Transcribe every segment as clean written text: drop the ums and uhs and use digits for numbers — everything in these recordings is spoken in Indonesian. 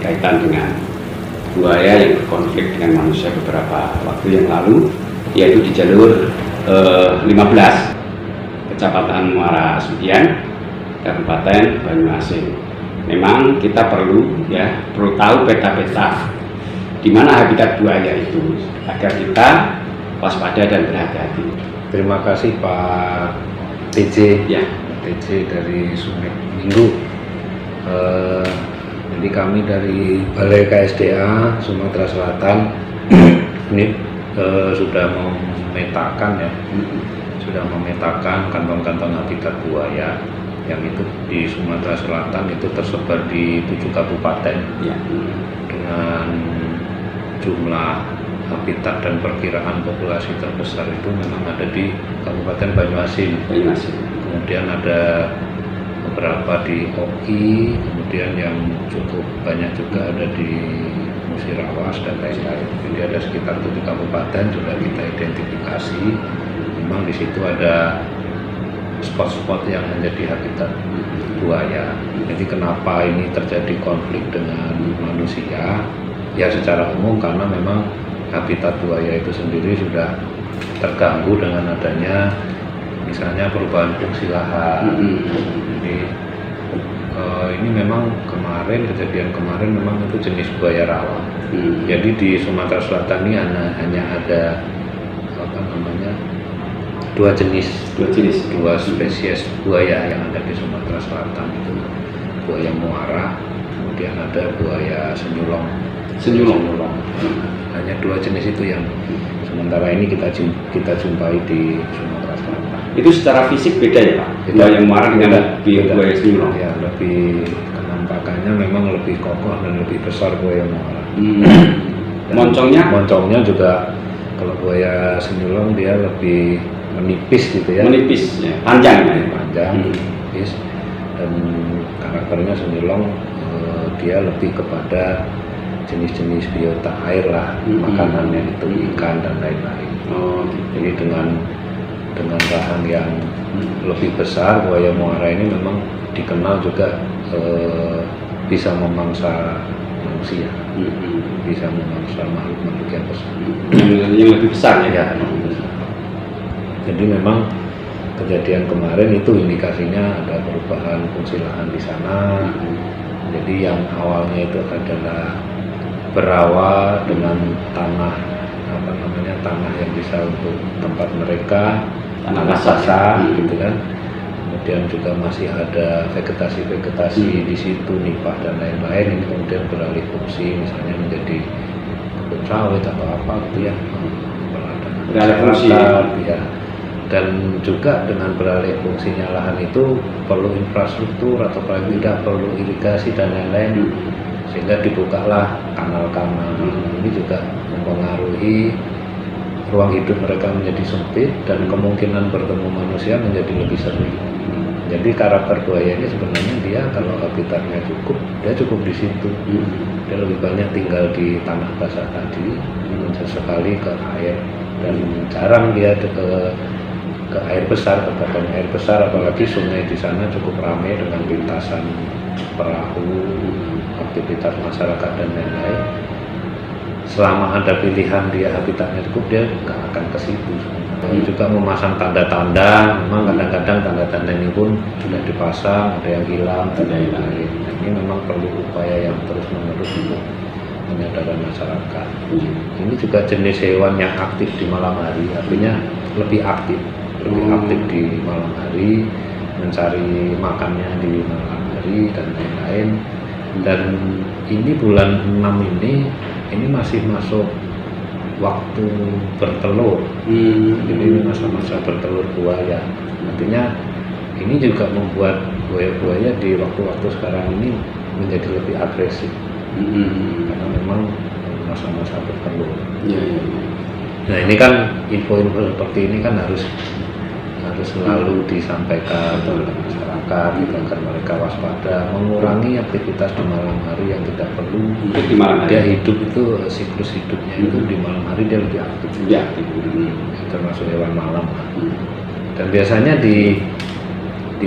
Kaitan dengan buaya yang berkonflik dengan manusia beberapa waktu yang lalu, yaitu di jalur 15 Kecamatan Muara Sudian, Kabupaten Banyuasin. Memang kita perlu tahu peta-peta di mana habitat buaya itu agar kita waspada dan berhati-hati. Terima kasih Pak TJ, TJ dari Sungai Minggu. Jadi kami dari Balai KSDA Sumatera Selatan ini sudah memetakan kantong-kantong habitat buaya yang itu di Sumatera Selatan itu tersebar di 7 kabupaten dengan jumlah habitat dan perkiraan populasi terbesar itu memang ada di Kabupaten Banyuasin. Kemudian ada beberapa di Oki, kemudian yang cukup banyak juga ada di Musirawas dan lain-lain. Jadi ada sekitar 7 kabupaten sudah kita identifikasi. Memang di situ ada spot-spot yang menjadi habitat buaya. Jadi kenapa ini terjadi konflik dengan manusia? Ya secara umum karena memang habitat buaya itu sendiri sudah terganggu dengan adanya misalnya perubahan fungsi lahan. Jadi ini memang kejadian kemarin memang itu jenis buaya rawa. Jadi di Sumatera Selatan ini hanya ada dua spesies buaya yang ada di Sumatera Selatan, itu buaya muara, kemudian ada buaya senyulong. Hanya 2 jenis itu yang sementara ini kita jumpai di Sumatera Selatan. Itu secara fisik beda ya Pak? Buaya muara dengan buaya senyulong? Ya, lebih penampakannya memang lebih kokoh dan lebih besar buaya muara. Moncongnya juga kalau buaya senyulong dia lebih menipis gitu ya. Panjang. Menipis. Dan karakternya senyulong dia lebih kepada jenis-jenis biota air lah, makanannya itu ikan dan lain-lain. Jadi dengan lahan yang lebih besar, buaya muara ini memang dikenal juga bisa memangsa manusia, bisa memangsa makhluk-makhluk yang besar. Yang lebih besar ya. Jadi memang kejadian kemarin itu indikasinya ada perubahan fungsi lahan di sana. Jadi yang awalnya itu adalah berawa dengan tanah yang bisa untuk tempat mereka, tanah basah gitu kan. Kemudian juga masih ada vegetasi di situ, nipah dan lain-lain. Ini kemudian beralih fungsi misalnya menjadi kebun sawit atau apa gitu ya. Beralih fungsi ya. Dan juga dengan beralih fungsinya lahan itu perlu infrastruktur atau paling tidak perlu irigasi dan lain-lain, sehingga dibukalah kanal-kanal. Ini juga mempengaruhi ruang hidup mereka menjadi sempit dan kemungkinan bertemu manusia menjadi lebih sering. Jadi karakter buaya ini sebenarnya dia kalau habitatnya cukup, dia cukup di situ. Dia lebih banyak tinggal di tanah basah tadi, sesekali ke air, dan jarang dia ke air besar, kepadatan air besar, apalagi sungai di sana cukup ramai dengan lintasan perahu, aktivitas masyarakat dan lain-lain. Selama ada pilihan dia habitatnya cukup, dia nggak akan ke situ. Juga memasang tanda-tanda, memang kadang-kadang tanda-tanda ini pun sudah dipasang, ada yang hilang dan lain-lain. Ini memang perlu upaya yang terus-menerus untuk penyadaran masyarakat. Ini juga jenis hewan yang aktif di malam hari, artinya lebih aktif di malam hari, mencari makannya di malam hari dan lain-lain. Dan ini bulan 6 ini masih masuk waktu bertelur. Jadi ini masa-masa bertelur buaya. Artinya ini juga membuat buaya-buaya di waktu-waktu sekarang ini menjadi lebih agresif. Karena memang masa-masa bertelur. Nah ini kan info-info seperti ini kan harus selalu disampaikan oleh masyarakat gitu, agar mereka waspada, mengurangi aktivitas di malam hari yang tidak perlu. Di malam hari. Dia hidup itu siklus hidupnya itu di malam hari dia lebih aktif. Termasuk hewan malam. Dan biasanya di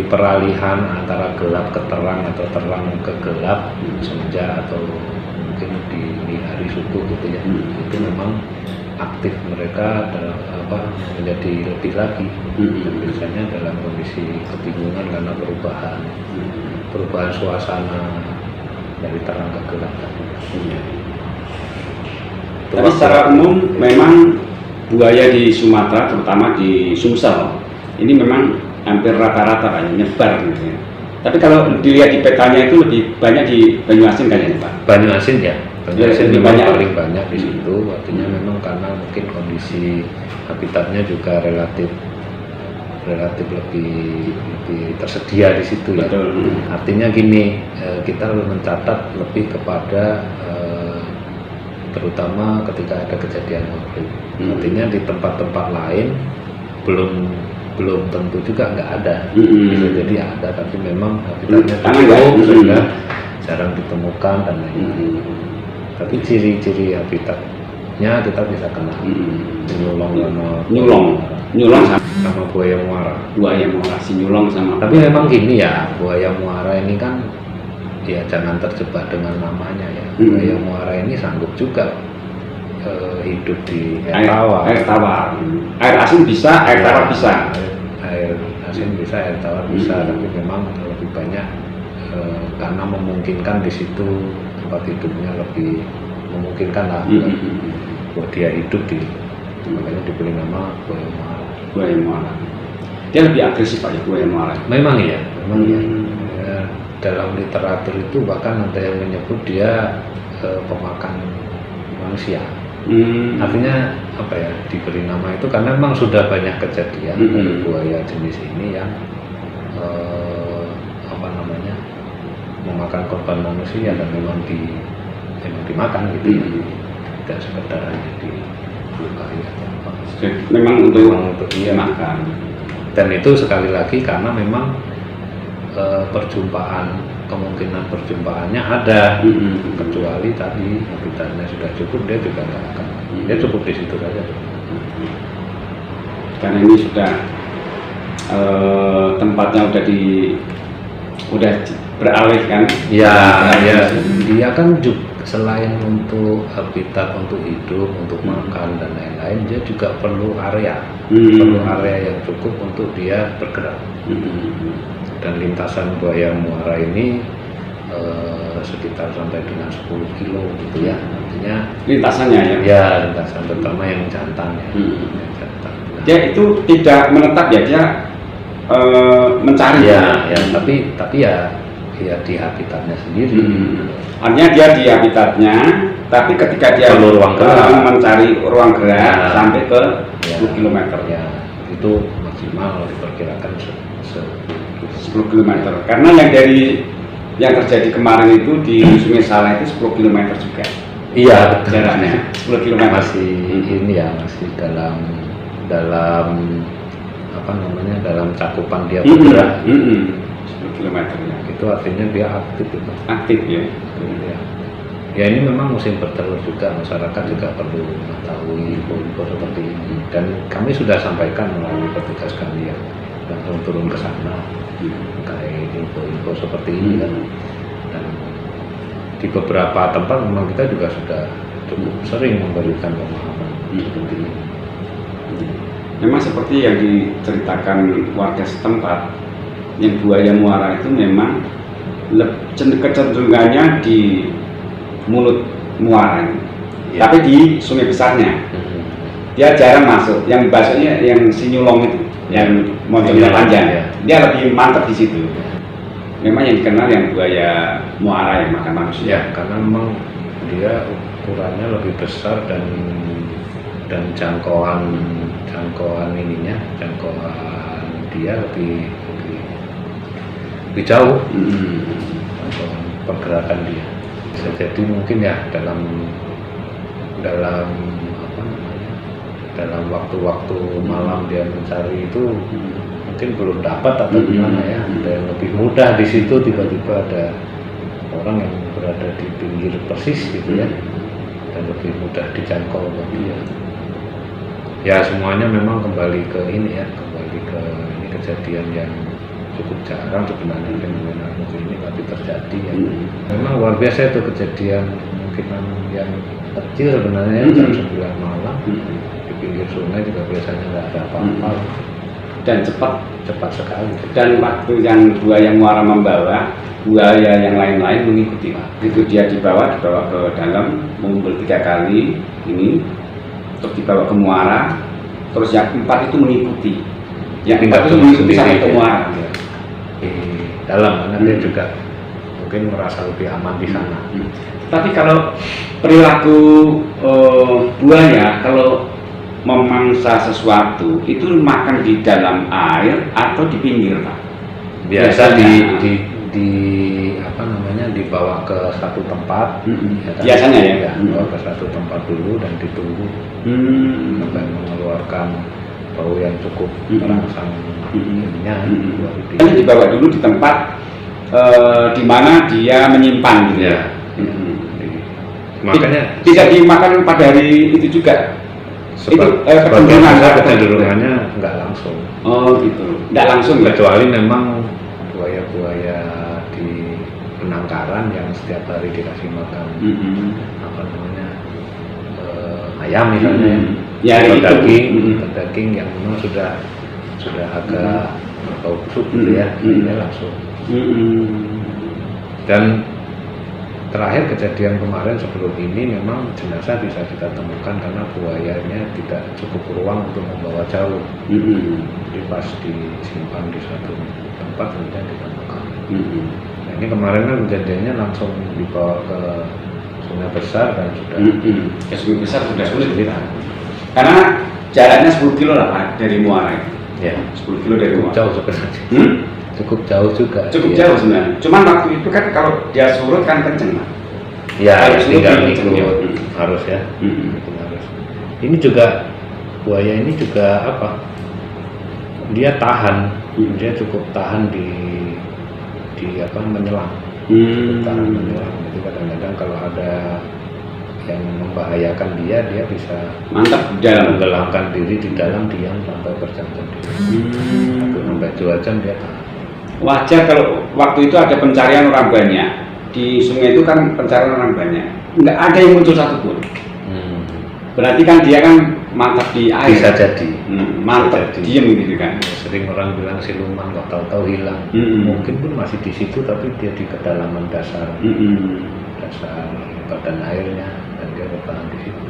peralihan antara gelap ke terang atau terang ke gelap, senja atau mungkin di hari subuh gitu ya, itu memang aktif mereka menjadi lebih lagi. Dan biasanya dalam kondisi kebingungan karena perubahan suasana dari terang ke gelap. Tapi secara umum memang buaya di Sumatera, terutama di Sumsel, ini memang hampir rata-rata Pak, nyebar gitu ya. Tapi kalau dilihat di petanya itu lebih banyak di Banyuasin kayaknya Pak. Banyuasin ya. Banyuasin memang banyak. paling banyak di situ. Artinya memang karena mungkin kondisi habitatnya juga relatif lebih tersedia di situ ya. Betul. Artinya gini, kita mencatat lebih kepada terutama ketika ada kejadian konflik. Artinya di tempat-tempat lain belum tentu juga nggak ada. Bisa jadi ada, tapi memang habitatnya cukup sehingga jarang ditemukan dan lain-lain. Tapi ciri-ciri habitatnya kita bisa kenal. Nyulong sama buaya muara. Si nyulong sama. Tapi memang gini ya, buaya muara ini kan ya jangan terjebak dengan namanya ya. Buaya muara ini sanggup juga hidup di air tawar. Air asin bisa, air tawar bisa. Air asin bisa, air tawar bisa, tapi memang lebih banyak karena memungkinkan di situ tempat hidupnya lebih memungkinkan lah buat dia hidup di, makanya diberi nama buaya muara. Buaya muara. Dia lebih agresif Pak ya, buaya muara. Memang iya. Ya, dalam literatur itu bahkan ada yang menyebut dia pemakan manusia. Artinya apa ya, diberi nama itu karena memang sudah banyak kejadian dari buaya jenis ini yang memakan korban manusia dan memang dimakan gitu ya. Tidak sekedar hanya dilukai atau apa. Memang untuk dia makan. Dan itu sekali lagi karena memang kemungkinan perjumpaannya ada, kecuali tadi habitatnya sudah cukup, dia juga nggak akan, dia cukup di situ saja. Karena ini sudah tempatnya udah beralih kan? Ya, dia kan juga selain untuk habitat, untuk hidup, untuk makan dan lain-lain, dia juga perlu area yang cukup untuk dia bergerak. Dan lintasan buaya muara ini sekitar sampai dengan 10 kilo gitu ya, artinya lintasannya ya? Ya, lintasan terutama yang jantan ya. Jantan. Dia itu tidak menetap ya, dia mencari ya, tapi ya di habitatnya sendiri. Artinya dia di habitatnya, tapi ketika dia mencari ruang gerak sampai ke 10 km ya, itu maksimal diperkirakan 10 km. Karena yang terjadi kemarin itu di Sungai Salah itu 10 km juga. Iya, betul. Jaraknya 10 km. Masih ini ya, masih dalam dalam cakupan dia bergerak. 10 km ya. Itu artinya dia aktif itu. Aktif ya. Ya ini memang musim bertelur juga, masyarakat juga perlu mengetahui info seperti ini, dan kami sudah sampaikan melalui petugas kami yang langsung turun ke sana terkait info seperti ini kan. Dan di beberapa tempat memang kita juga sudah cukup sering memberikan pemahaman seperti ini. Memang seperti yang diceritakan warga setempat, yang buaya muara itu memang kecenderungannya di mulut muara, tapi di sungai besarnya dia jarang masuk. Yang bahasanya yang si nyulong itu, yang moncongnya panjang, dia lebih mantap di situ. Memang yang dikenal yang buaya muara yang makan manusia, karena memang dia ukurannya lebih besar dan dan jangkauan ininya, jangkauan dia lebih jauh, jangkauan pergerakan dia. Bisa jadi mungkin ya dalam apa namanya, dalam waktu-waktu malam dia mencari itu mungkin belum dapat atau gimana ya, ada yang lebih mudah di situ, tiba-tiba ada orang yang berada di pinggir persis gitu ya, dan lebih mudah dijangkau bagi dia. Ya semuanya memang kembali ke ini ya, kembali ke ini kejadian yang cukup jarang sebenarnya fenomena ini, tapi terjadi ya. Memang luar biasa itu kejadian, kemungkinan yang kecil sebenarnya jam 9 malam di pinggir sungai juga biasanya nggak ada apa-apa. Dan cepat sekali. Dan waktu yang buaya muara membawa, buaya yang lain-lain mengikuti Pak. Itu dia dibawa ke dalam, mengumpul 3 kali ini, terus dibawa ke muara, terus yang 4 itu mengikuti. Yang 4 itu mengikuti sampai ke muara. Di dalam, karena dia juga mungkin merasa lebih aman di sana. Tapi kalau perilaku buaya, kalau memangsa sesuatu itu makan di dalam air atau di pinggir Pak? Biasa di apa namanya, dibawa ke satu tempat. Biasanya ya, dibawa ke satu tempat dulu dan ditunggu sampai mengeluarkan bau yang cukup merangsang ininya. Ini dibawa dulu di tempat di mana dia menyimpan gitu ya. Makanya tidak dimakan pada hari itu juga. kecenderungannya nggak langsung. Oh gitu, nggak langsung kecuali memang buaya-buaya di penangkaran yang setiap hari dikasih makan apa namanya, ayam misalnya, atau daging yang memang sudah agak bau busuk gitu ya, ini langsung. Dan terakhir kejadian kemarin sebelum ini memang jenazah bisa kita temukan karena buayanya tidak cukup ruang untuk membawa jauh. Jadi pas disimpan di satu tempat kemudian ditemukan. Nah, ini kemarin kan kejadiannya langsung dibawa ke sungai besar dan sudah ke sungai besar sudah sulit karena jaraknya 10 kilo lah Pak dari muara. Ya, 10 kilo dari muara. Jauh sebenarnya. Cukup jauh juga. Cukup jauh sebenarnya. Cuman waktu itu kan kalau dia surut kan kenceng Pak. Ya, tinggal ikut harus ya. Harus. Ini juga buaya ini juga apa? Dia tahan, dia cukup tahan di apa, menyelam. Tahan menyelam. Jadi kadang-kadang kalau ada yang membahayakan dia bisa mantap dalam menggelangkan diri di dalam, diam sampai berjam-jam. Sampai 2 jam dia tahan. Wajar kalau waktu itu ada pencarian orang banyak di sungai itu kan, pencarian orang banyak, nggak ada yang muncul satupun. Berarti kan dia kan mantap di air. Bisa jadi. Mantap diem gitu kan. Sering orang bilang siluman kok tahu-tahu hilang. Mungkin pun masih di situ tapi dia di kedalaman dasar badan airnya dan dia bertahan di situ.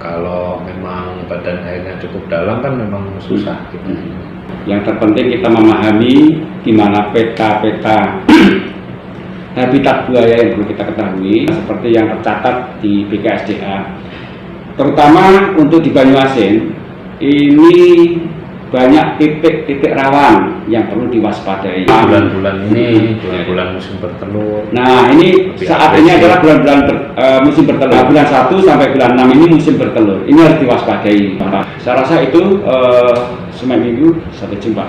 Kalau memang badan airnya cukup dalam kan memang susah gitu. Yang terpenting kita memahami di mana peta-peta habitat buaya yang perlu kita ketahui, seperti yang tercatat di BKSDA. Terutama untuk di Banyuasin, ini banyak titik-titik rawan yang perlu diwaspadai. Bulan-bulan ini, bulan-bulan musim bertelur. Nah, ini saat ini adalah bulan-bulan musim bertelur. Bulan 1 sampai bulan 6 ini musim bertelur. Ini harus diwaspadai. Saya rasa itu seminggu. Sampai jumpa.